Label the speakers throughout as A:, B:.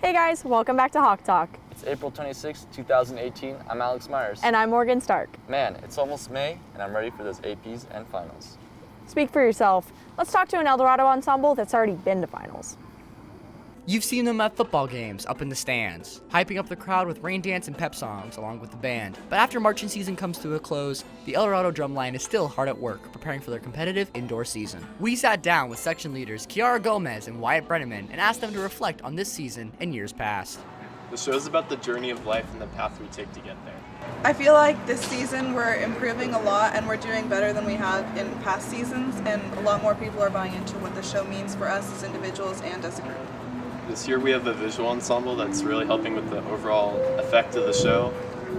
A: Hey guys, welcome back to Hawk Talk.
B: It's April 26, 2018. I'm Alex Myers.
A: And I'm Morgan Stark.
B: Man, it's almost May, and I'm ready for those APs and finals.
A: Speak for yourself. Let's talk to an El Dorado ensemble that's already been to finals.
C: You've seen them at football games, up in the stands, hyping up the crowd with rain dance and pep songs along with the band. But after marching season comes to a close, the El Dorado Drumline is still hard at work preparing for their competitive indoor season. We sat down with section leaders Kiara Gomez and Wyatt Brenneman and asked them to reflect on this season and years past.
D: The show is about the journey of life and the path we take to get there.
E: I feel like this season we're improving a lot and we're doing better than we have in past seasons, and a lot more people are buying into what the show means for us as individuals and as a group.
D: This year we have a visual ensemble that's really helping with the overall effect of the show,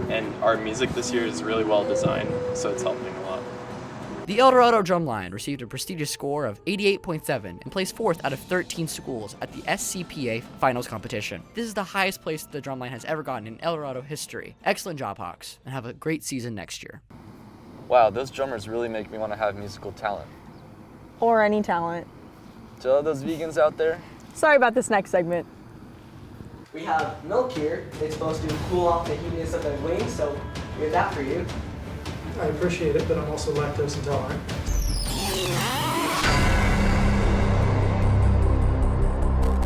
D: and our music this year is really well designed, so it's helping a lot.
C: The El Dorado Drumline received a prestigious score of 88.7 and placed 4th out of 13 schools at the SCPA Finals competition. This is the highest place the Drumline has ever gotten in El Dorado history. Excellent job, Hawks, and have a great season next year.
B: Wow, those drummers really make me want to have musical talent.
A: Or any talent.
B: To all those vegans out there,
A: Sorry about this next segment.
F: We have milk here. It's supposed to cool off the heatiness of the wings, so we have that for you.
G: I appreciate it, but I'm also lactose intolerant.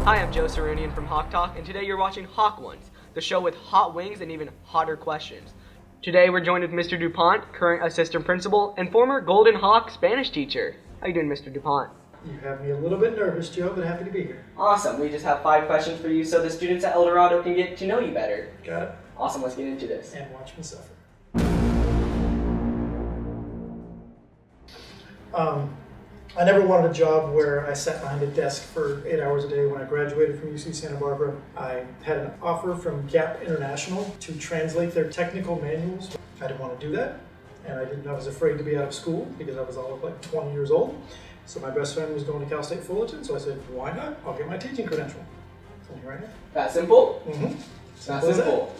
F: Hi, I'm Joe Sarunian from Hawk Talk, and today you're watching Hawk Ones, the show with hot wings and even hotter questions. Today we're joined with Mr. DuPont, current assistant principal, and former Golden Hawk Spanish teacher. How you doing, Mr. DuPont?
G: You have me a little bit nervous, Joe, but happy to be here.
F: Awesome. We just have 5 questions for you so the students at El Dorado can get to know you better.
G: Got it?
F: Awesome. Let's get into this.
G: And watch me suffer. I never wanted a job where I sat behind a desk for 8 hours a day. When I graduated from UC Santa Barbara, I had an offer from Gap International to translate their technical manuals. I didn't want to do that, and I was afraid to be out of school because I was all of like 20 years old. So my best friend was going to Cal State Fullerton, so I said, why not? I'll get my teaching credential. So here I am.
F: That simple?
G: Mm-hmm.
F: That simple.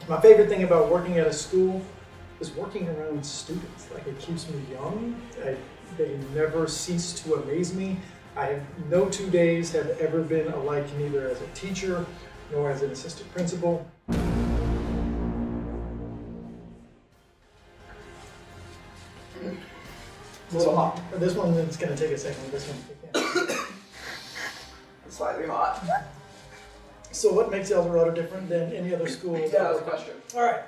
G: My favorite thing about working at a school is working around students. Like, it keeps me young. They never cease to amaze me. No 2 days have ever been alike, neither as a teacher nor as an assistant principal. This one is going to take a second. This one,
F: It's slightly hot.
G: So what makes El Dorado different than any other school?
F: That was a question.
G: All right.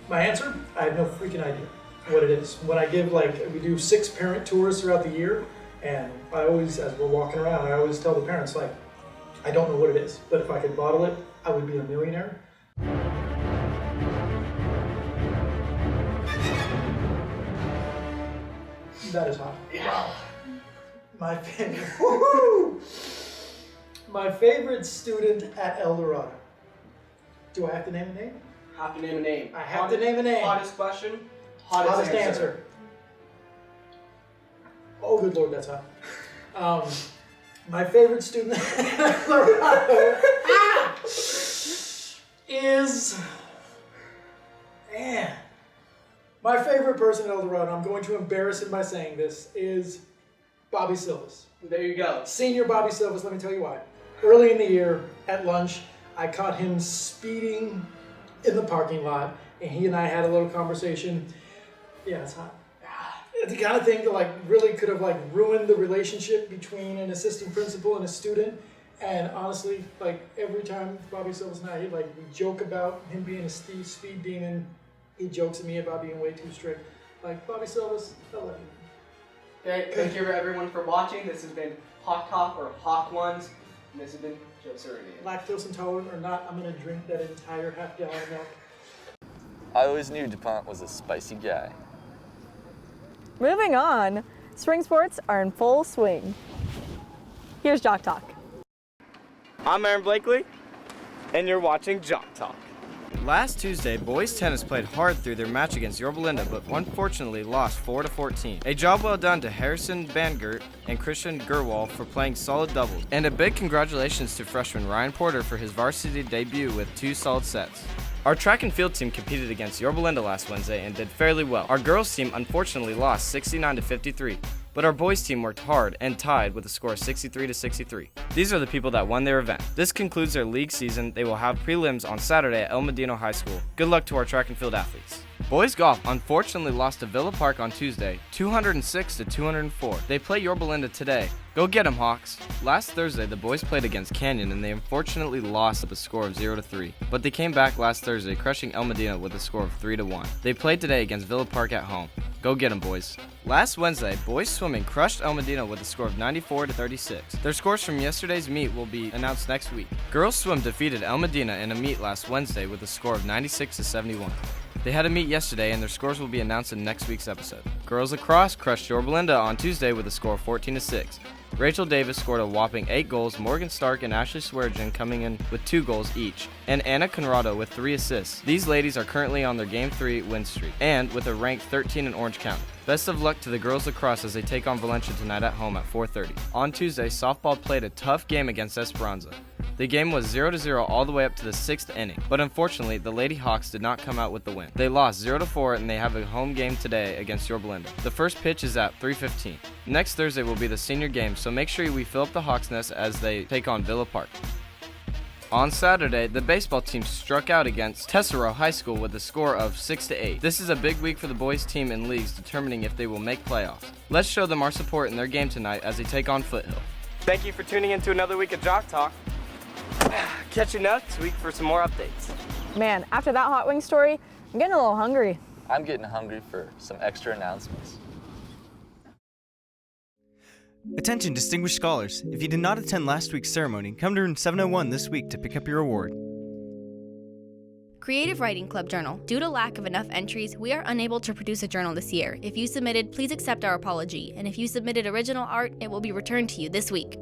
G: My answer? I have no freaking idea what it is. When I give, we do 6 parent tours throughout the year, and I always, as we're walking around, I always tell the parents, I don't know what it is, but if I could bottle it, I would be a millionaire. That is hot.
F: Wow.
G: My favorite student at El Dorado. Do I have to name a name?
F: Have to name a name.
G: I have to name a name.
F: Hottest question.
G: Hottest answer. Oh, good Lord, that's hot. My favorite student at El Dorado is... Man. My favorite person at El Dorado, I'm going to embarrass him by saying this, is Bobby Silvas.
F: There you go.
G: Senior Bobby Silvas, let me tell you why. Early in the year, at lunch, I caught him speeding in the parking lot, and he and I had a little conversation. Yeah, it's hot. It's the kind of thing that really could have ruined the relationship between an assistant principal and a student. And honestly, every time Bobby Silvas and I, we joke about him being a speed demon. He jokes at me about being way too strict. Bobby Silvas, I love you.
F: Okay, thank you everyone for watching. This has been Hawk Talk or Hawk Ones, and this has been Joe Sarunian.
G: Lactose intolerant or not, I'm going to drink that entire half-gallon of milk.
B: I always knew DuPont was a spicy guy.
A: Moving on, spring sports are in full swing. Here's Jock Talk.
H: I'm Aaron Blakely, and you're watching Jock Talk.
I: Last Tuesday, boys tennis played hard through their match against Yorba Linda, but unfortunately lost 4-14. A job well done to Harrison Bangert and Christian Gerwal for playing solid doubles, and a big congratulations to freshman Ryan Porter for his varsity debut with 2 solid sets. Our track and field team competed against Yorba Linda last Wednesday and did fairly well. Our girls team unfortunately lost 69-53. but our boys team worked hard and tied with a score of 63-63. These are the people that won their event. This concludes their league season. They will have prelims on Saturday at El Medino High School. Good luck to our track and field athletes. Boys golf unfortunately lost to Villa Park on Tuesday, 206-204. They play Yorba Linda today. Go get 'em, Hawks! Last Thursday, the boys played against Canyon and they unfortunately lost with a score of 0-3. But they came back last Thursday, crushing El Medino with a score of 3-1. They played today against Villa Park at home. Go get 'em, boys! Last Wednesday, boys swimming crushed El Medino with a score of 94-36. Their scores from yesterday's meet will be announced next week. Girls swim defeated El Medina in a meet last Wednesday with a score of 96-71. They had a meet yesterday and their scores will be announced in next week's episode. Girls lacrosse crushed Yorba Linda on Tuesday with a score of 14-6. Rachel Davis scored a whopping 8 goals, Morgan Stark and Ashley Sweargen coming in with 2 goals each, and Anna Conrado with 3 assists. These ladies are currently on their Game 3 win streak, and with a rank 13 in Orange County. Best of luck to the girls lacrosse as they take on Valencia tonight at home at 4:30. On Tuesday, softball played a tough game against Esperanza. The game was 0-0 all the way up to the 6th inning, but unfortunately, the Lady Hawks did not come out with the win. They lost 0-4 and they have a home game today against Yorba Linda. The first pitch is at 3:15. Next Thursday will be the senior game, so make sure we fill up the Hawks' nest as they take on Villa Park. On Saturday, the baseball team struck out against Dorado High School with a score of 6-8. This is a big week for the boys team in leagues determining if they will make playoffs. Let's show them our support in their game tonight as they take on Foothill.
H: Thank you for tuning in to another week of Jock Talk. Catch you next week for some more updates.
A: Man, after that hot wing story, I'm getting a little hungry.
B: I'm getting hungry for some extra announcements.
J: Attention distinguished scholars, if you did not attend last week's ceremony, come to room 701 this week to pick up your award.
K: Creative Writing Club Journal. Due to lack of enough entries, we are unable to produce a journal this year. If you submitted, please accept our apology, and if you submitted original art, it will be returned to you this week.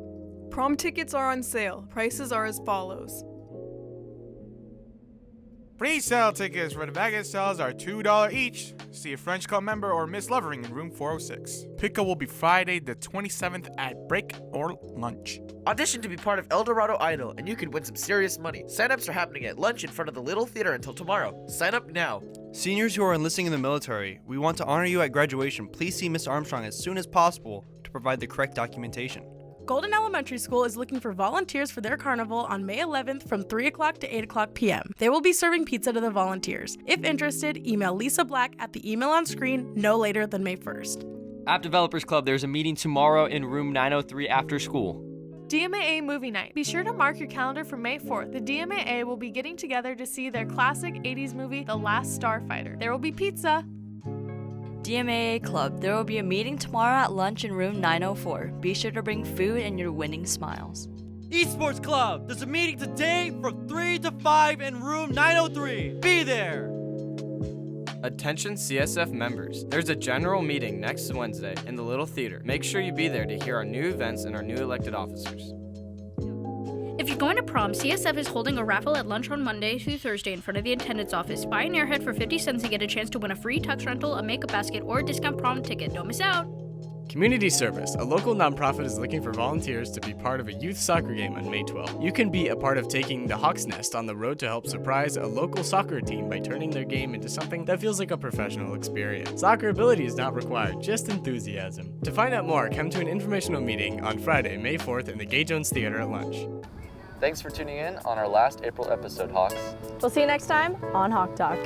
L: Prom tickets are on sale. Prices are as follows.
M: Pre-sale tickets for the baggage sales are $2 each. See a French Club member or Miss Lovering in room 406. Pickup will be Friday the 27th at break or lunch.
N: Audition to be part of El Dorado Idol and you could win some serious money. Sign-ups are happening at lunch in front of the Little Theater until tomorrow. Sign up now.
J: Seniors who are enlisting in the military, we want to honor you at graduation. Please see Miss Armstrong as soon as possible to provide the correct documentation.
L: Golden Elementary School is looking for volunteers for their carnival on May 11th from 3 o'clock to 8 o'clock p.m. They will be serving pizza to the volunteers. If interested, email Lisa Black at the email on screen no later than May 1st.
O: App Developers Club, there's a meeting tomorrow in room 903 after school.
P: DMAA Movie Night. Be sure to mark your calendar for May 4th. The DMAA will be getting together to see their classic 80s movie, The Last Starfighter. There will be pizza.
Q: DMAA Club, there will be a meeting tomorrow at lunch in room 904. Be sure to bring food and your winning smiles.
R: Esports Club, there's a meeting today from 3 to 5 in room 903. Be there!
I: Attention CSF members, there's a general meeting next Wednesday in the Little Theater. Make sure you be there to hear our new events and our new elected officers.
S: If you're going to prom, CSF is holding a raffle at lunch on Monday through Thursday in front of the attendance office. Buy an airhead for 50 cents and get a chance to win a free tux rental, a makeup basket, or a discount prom ticket. Don't miss out!
T: Community Service, a local nonprofit, is looking for volunteers to be part of a youth soccer game on May 12th. You can be a part of taking the Hawks Nest on the road to help surprise a local soccer team by turning their game into something that feels like a professional experience. Soccer ability is not required, just enthusiasm. To find out more, come to an informational meeting on Friday, May 4th in the Gay Jones Theater at lunch.
B: Thanks for tuning in on our last April episode, Hawks.
A: We'll see you next time on Hawk Talk.